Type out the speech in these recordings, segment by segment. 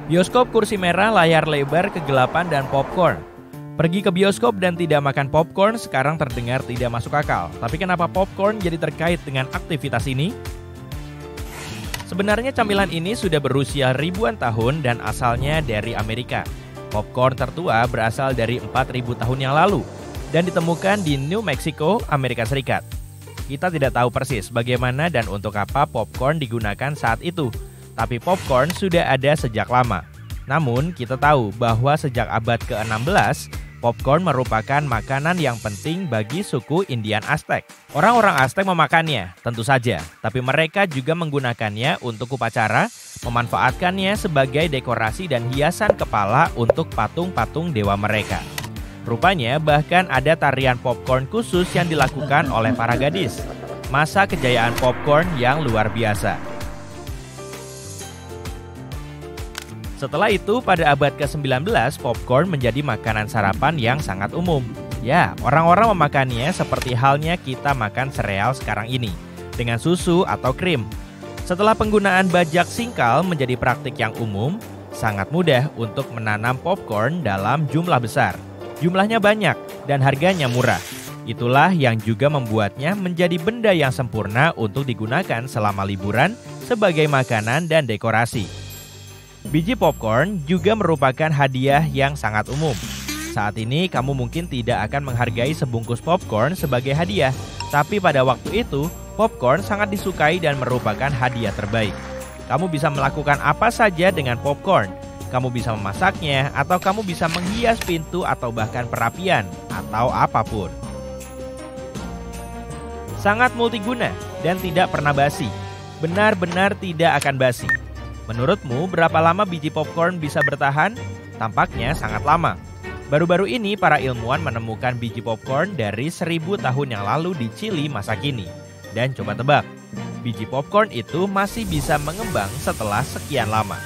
Bioskop kursi merah, layar lebar, kegelapan, dan popcorn. Pergi ke bioskop dan tidak makan popcorn sekarang terdengar tidak masuk akal. Tapi kenapa popcorn jadi terkait dengan aktivitas ini? Sebenarnya camilan ini sudah berusia ribuan tahun dan asalnya dari Amerika. Popcorn tertua berasal dari 4.000 tahun yang lalu dan ditemukan di New Mexico, Amerika Serikat. Kita tidak tahu persis bagaimana dan untuk apa popcorn digunakan saat itu. Tapi popcorn sudah ada sejak lama. Namun kita tahu bahwa sejak abad ke-16, popcorn merupakan makanan yang penting bagi suku Indian Aztec. Orang-orang Aztec memakannya, tentu saja. Tapi mereka juga menggunakannya untuk upacara, memanfaatkannya sebagai dekorasi dan hiasan kepala untuk patung-patung dewa mereka. Rupanya bahkan ada tarian popcorn khusus yang dilakukan oleh para gadis. Masa kejayaan popcorn yang luar biasa. Setelah itu, pada abad ke-19, popcorn menjadi makanan sarapan yang sangat umum. Ya, orang-orang memakannya seperti halnya kita makan sereal sekarang ini, dengan susu atau krim. Setelah penggunaan bajak singkal menjadi praktik yang umum, sangat mudah untuk menanam popcorn dalam jumlah besar. Jumlahnya banyak dan harganya murah. Itulah yang juga membuatnya menjadi benda yang sempurna untuk digunakan selama liburan sebagai makanan dan dekorasi. Biji popcorn juga merupakan hadiah yang sangat umum. Saat ini kamu mungkin tidak akan menghargai sebungkus popcorn sebagai hadiah, tapi pada waktu itu, popcorn sangat disukai dan merupakan hadiah terbaik. Kamu bisa melakukan apa saja dengan popcorn. Kamu bisa memasaknya, atau kamu bisa menghias pintu atau bahkan perapian, atau apapun. Sangat multiguna dan tidak pernah basi. Benar-benar tidak akan basi. Menurutmu, berapa lama biji popcorn bisa bertahan? Tampaknya sangat lama. Baru-baru ini, para ilmuwan menemukan biji popcorn dari 1000 tahun yang lalu di Chili masa kini. Dan coba tebak, biji popcorn itu masih bisa mengembang setelah sekian lama.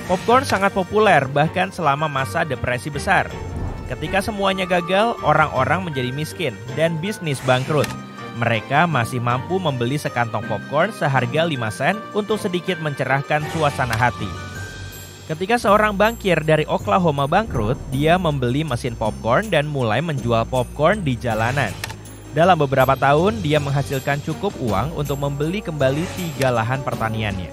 Popcorn sangat populer bahkan selama masa depresi besar. Ketika semuanya gagal, orang-orang menjadi miskin dan bisnis bangkrut. Mereka masih mampu membeli sekantong popcorn seharga 5 sen untuk sedikit mencerahkan suasana hati. Ketika seorang bankir dari Oklahoma bangkrut, dia membeli mesin popcorn dan mulai menjual popcorn di jalanan. Dalam beberapa tahun, dia menghasilkan cukup uang untuk membeli kembali 3 lahan pertaniannya.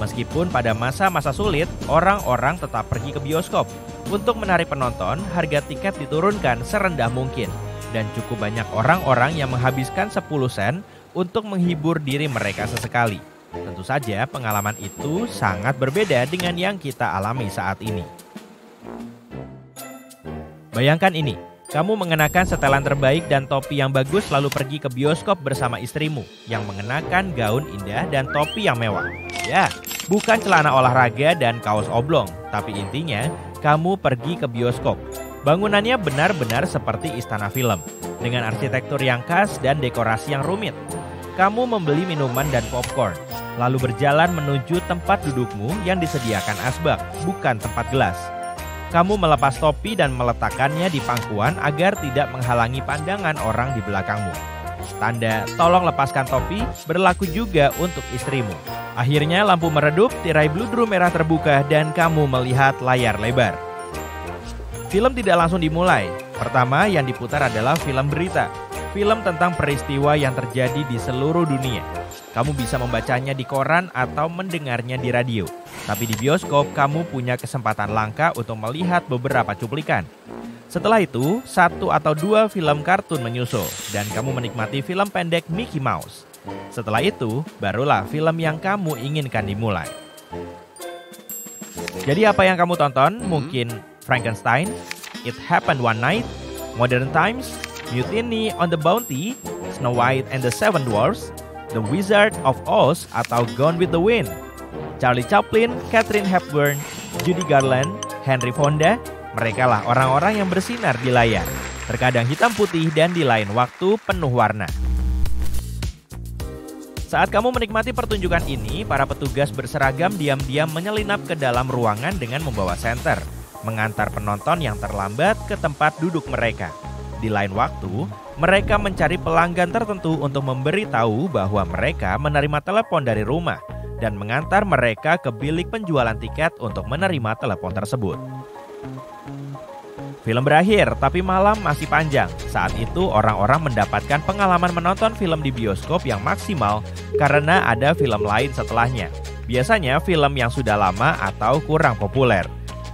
Meskipun pada masa-masa sulit, orang-orang tetap pergi ke bioskop. Untuk menarik penonton, harga tiket diturunkan serendah mungkin. Dan cukup banyak orang-orang yang menghabiskan 10 sen untuk menghibur diri mereka sesekali. Tentu saja pengalaman itu sangat berbeda dengan yang kita alami saat ini. Bayangkan ini, kamu mengenakan setelan terbaik dan topi yang bagus lalu pergi ke bioskop bersama istrimu yang mengenakan gaun indah dan topi yang mewah. Ya, bukan celana olahraga dan kaos oblong, tapi intinya kamu pergi ke bioskop. Bangunannya benar-benar seperti istana film, dengan arsitektur yang khas dan dekorasi yang rumit. Kamu membeli minuman dan popcorn, lalu berjalan menuju tempat dudukmu yang disediakan asbak, bukan tempat gelas. Kamu melepas topi dan meletakkannya di pangkuan agar tidak menghalangi pandangan orang di belakangmu. Tanda "tolong lepaskan topi" berlaku juga untuk istrimu. Akhirnya lampu meredup, tirai bludru merah terbuka, dan kamu melihat layar lebar. Film tidak langsung dimulai. Pertama yang diputar adalah film berita. Film tentang peristiwa yang terjadi di seluruh dunia. Kamu bisa membacanya di koran atau mendengarnya di radio. Tapi di bioskop, kamu punya kesempatan langka untuk melihat beberapa cuplikan. Setelah itu, 1 atau 2 film kartun menyusul, dan kamu menikmati film pendek Mickey Mouse. Setelah itu, barulah film yang kamu inginkan dimulai. Jadi apa yang kamu tonton? Mungkin Frankenstein, It Happened One Night, Modern Times, Mutiny on the Bounty, Snow White and the Seven Dwarfs, The Wizard of Oz atau Gone with the Wind, Charlie Chaplin, Katharine Hepburn, Judy Garland, Henry Fonda. Mereka lah orang-orang yang bersinar di layar, terkadang hitam putih dan di lain waktu penuh warna. Saat kamu menikmati pertunjukan ini, para petugas berseragam diam-diam menyelinap ke dalam ruangan dengan membawa senter, mengantar penonton yang terlambat ke tempat duduk mereka. Di lain waktu, mereka mencari pelanggan tertentu untuk memberitahu bahwa mereka menerima telepon dari rumah dan mengantar mereka ke bilik penjualan tiket untuk menerima telepon tersebut. Film berakhir, tapi malam masih panjang. Saat itu orang-orang mendapatkan pengalaman menonton film di bioskop yang maksimal karena ada film lain setelahnya. Biasanya film yang sudah lama atau kurang populer.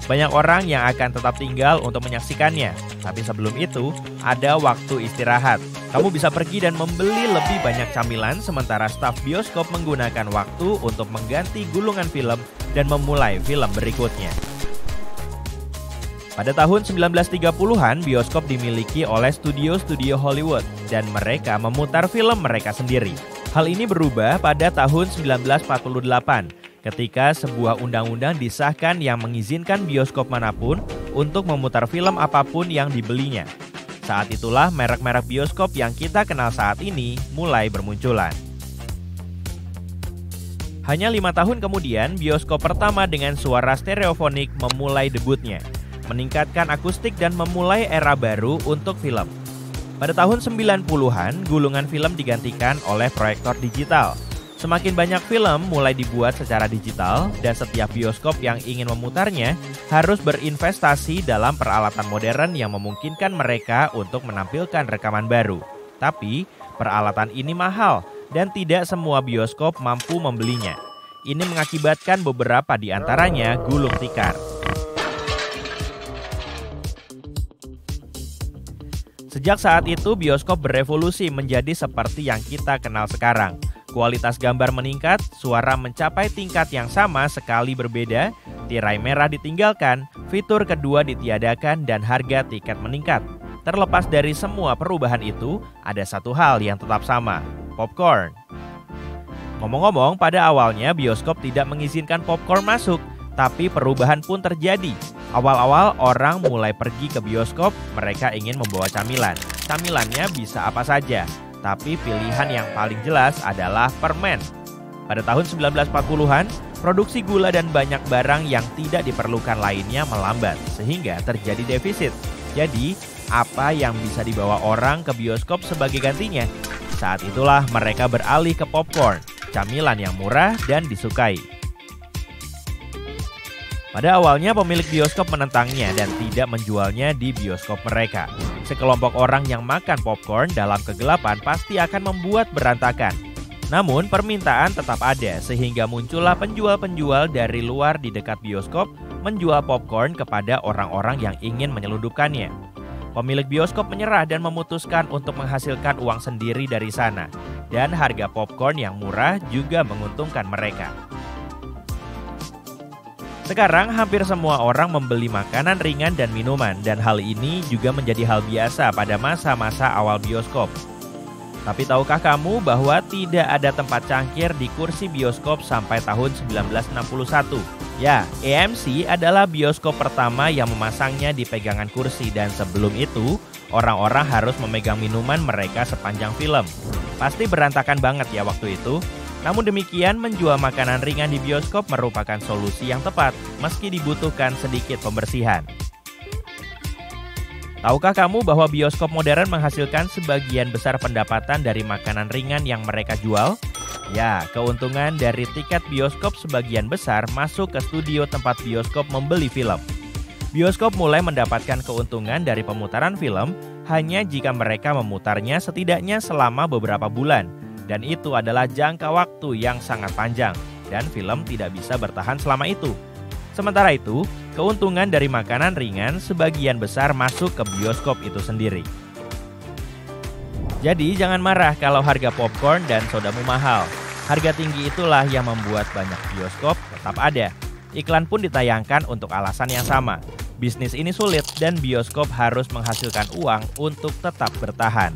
Banyak orang yang akan tetap tinggal untuk menyaksikannya. Tapi sebelum itu, ada waktu istirahat. Kamu bisa pergi dan membeli lebih banyak camilan sementara staf bioskop menggunakan waktu untuk mengganti gulungan film dan memulai film berikutnya. Pada tahun 1930-an, bioskop dimiliki oleh studio-studio Hollywood dan mereka memutar film mereka sendiri. Hal ini berubah pada tahun 1948 ketika sebuah undang-undang disahkan yang mengizinkan bioskop manapun untuk memutar film apapun yang dibelinya. Saat itulah merek-merek bioskop yang kita kenal saat ini mulai bermunculan. Hanya 5 tahun kemudian, bioskop pertama dengan suara stereofonik memulai debutnya, meningkatkan akustik dan memulai era baru untuk film. Pada tahun 90-an, gulungan film digantikan oleh proyektor digital. Semakin banyak film mulai dibuat secara digital dan setiap bioskop yang ingin memutarnya harus berinvestasi dalam peralatan modern yang memungkinkan mereka untuk menampilkan rekaman baru. Tapi, peralatan ini mahal dan tidak semua bioskop mampu membelinya. Ini mengakibatkan beberapa di antaranya gulung tikar. Sejak saat itu, bioskop berevolusi menjadi seperti yang kita kenal sekarang. Kualitas gambar meningkat, suara mencapai tingkat yang sama sekali berbeda, tirai merah ditinggalkan, fitur kedua ditiadakan, dan harga tiket meningkat. Terlepas dari semua perubahan itu, ada satu hal yang tetap sama, popcorn. Ngomong-ngomong, pada awalnya bioskop tidak mengizinkan popcorn masuk, tapi perubahan pun terjadi. Awal-awal orang mulai pergi ke bioskop, mereka ingin membawa camilan. Camilannya bisa apa saja, tapi pilihan yang paling jelas adalah permen. Pada tahun 1940-an, produksi gula dan banyak barang yang tidak diperlukan lainnya melambat, sehingga terjadi defisit. Jadi, apa yang bisa dibawa orang ke bioskop sebagai gantinya? Saat itulah mereka beralih ke popcorn, camilan yang murah dan disukai. Pada awalnya pemilik bioskop menentangnya dan tidak menjualnya di bioskop mereka. Sekelompok orang yang makan popcorn dalam kegelapan pasti akan membuat berantakan. Namun permintaan tetap ada sehingga muncullah penjual-penjual dari luar di dekat bioskop menjual popcorn kepada orang-orang yang ingin menyelundupkannya. Pemilik bioskop menyerah dan memutuskan untuk menghasilkan uang sendiri dari sana. Dan harga popcorn yang murah juga menguntungkan mereka. Sekarang hampir semua orang membeli makanan ringan dan minuman dan hal ini juga menjadi hal biasa pada masa-masa awal bioskop. Tapi tahukah kamu bahwa tidak ada tempat cangkir di kursi bioskop sampai tahun 1961? Ya, AMC adalah bioskop pertama yang memasangnya di pegangan kursi dan sebelum itu, orang-orang harus memegang minuman mereka sepanjang film. Pasti berantakan banget ya waktu itu. Namun demikian, menjual makanan ringan di bioskop merupakan solusi yang tepat, meski dibutuhkan sedikit pembersihan. Tahukah kamu bahwa bioskop modern menghasilkan sebagian besar pendapatan dari makanan ringan yang mereka jual? Ya, keuntungan dari tiket bioskop sebagian besar masuk ke studio tempat bioskop membeli film. Bioskop mulai mendapatkan keuntungan dari pemutaran film hanya jika mereka memutarnya setidaknya selama beberapa bulan. Dan itu adalah jangka waktu yang sangat panjang, dan film tidak bisa bertahan selama itu. Sementara itu, keuntungan dari makanan ringan sebagian besar masuk ke bioskop itu sendiri. Jadi jangan marah kalau harga popcorn dan sodamu mahal. Harga tinggi itulah yang membuat banyak bioskop tetap ada. Iklan pun ditayangkan untuk alasan yang sama. Bisnis ini sulit dan bioskop harus menghasilkan uang untuk tetap bertahan.